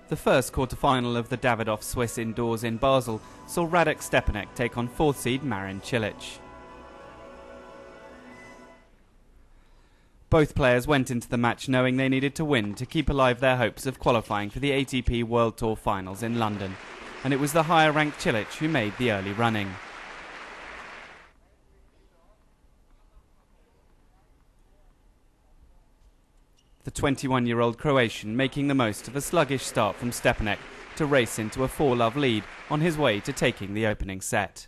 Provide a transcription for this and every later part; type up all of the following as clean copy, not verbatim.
The first quarter-final of the Davidoff Swiss indoors in Basel saw Radek Stepanek take on 4th seed Marin Cilic. Both players went into the match knowing they needed to win to keep alive their hopes of qualifying for the ATP World Tour Finals in London, and it was the higher-ranked Cilic who made the early running. The 21-year-old Croatian making the most of a sluggish start from Stepanek to race into a 4-love lead on his way to taking the opening set.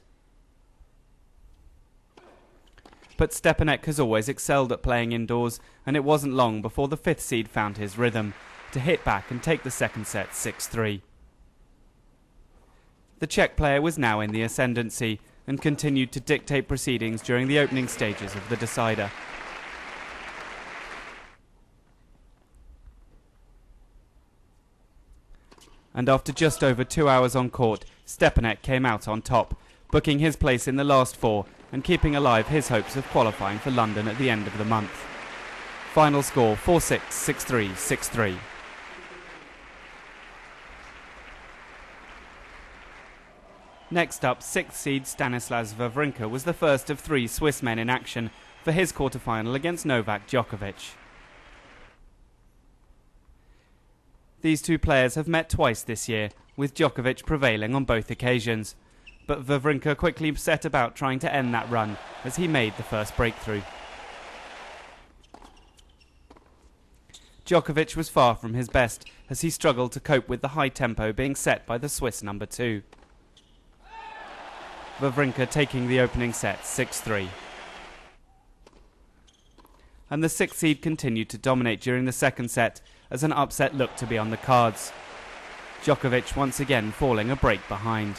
But Stepanek has always excelled at playing indoors, and it wasn't long before the 5th seed found his rhythm to hit back and take the second set 6-3. The Czech player was now in the ascendancy and continued to dictate proceedings during the opening stages of the decider. And after just over 2 hours on court, Stepanek came out on top, booking his place in the last 4 and keeping alive his hopes of qualifying for London at the end of the month. Final score 4-6, 6-3, 6-3. Next up, 6th seed Stanislas Wawrinka was the first of 3 Swiss men in action for his quarter-final against Novak Djokovic. These two players have met twice this year, with Djokovic prevailing on both occasions. But Wawrinka quickly set about trying to end that run as he made the first breakthrough. Djokovic was far from his best as he struggled to cope with the high tempo being set by the Swiss number 2. Wawrinka taking the opening set 6-3. And the 6th seed continued to dominate during the second set as an upset looked to be on the cards. Djokovic once again falling a break behind.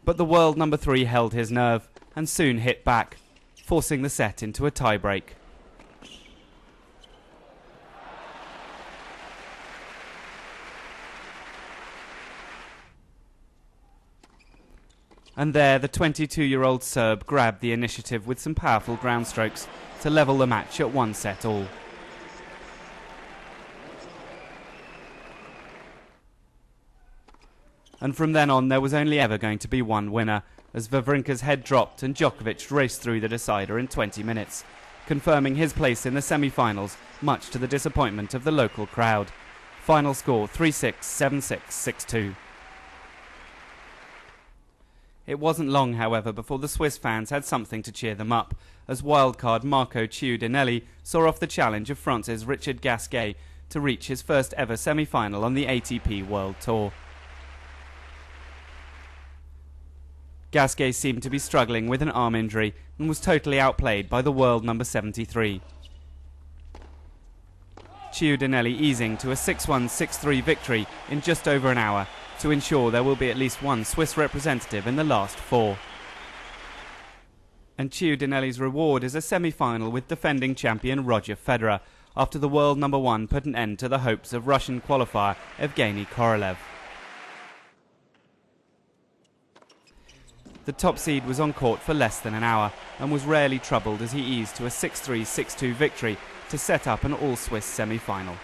But the world number 3 held his nerve and soon hit back, forcing the set into a tie-break. And there, the 22-year-old Serb grabbed the initiative with some powerful ground strokes to level the match at 1-set-all. And from then on, there was only ever going to be one winner, as Wawrinka's head dropped and Djokovic raced through the decider in 20 minutes, confirming his place in the semi-finals, much to the disappointment of the local crowd. Final score 3-6, 7-6, 6-2. It wasn't long, however, before the Swiss fans had something to cheer them up, as wildcard Marco Ciudinelli saw off the challenge of France's Richard Gasquet to reach his first ever semi-final on the ATP World Tour. Gasquet seemed to be struggling with an arm injury and was totally outplayed by the world number 73. Ciudinelli easing to a 6-1, 6-3 victory in just over an hour to ensure there will be at least one Swiss representative in the last 4. And Ciudinelli's reward is a semi-final with defending champion Roger Federer, after the world number 1 put an end to the hopes of Russian qualifier Evgeny Korolev. The top seed was on court for less than an hour and was rarely troubled as he eased to a 6-3, 6-2 victory to set up an all-Swiss semi-final.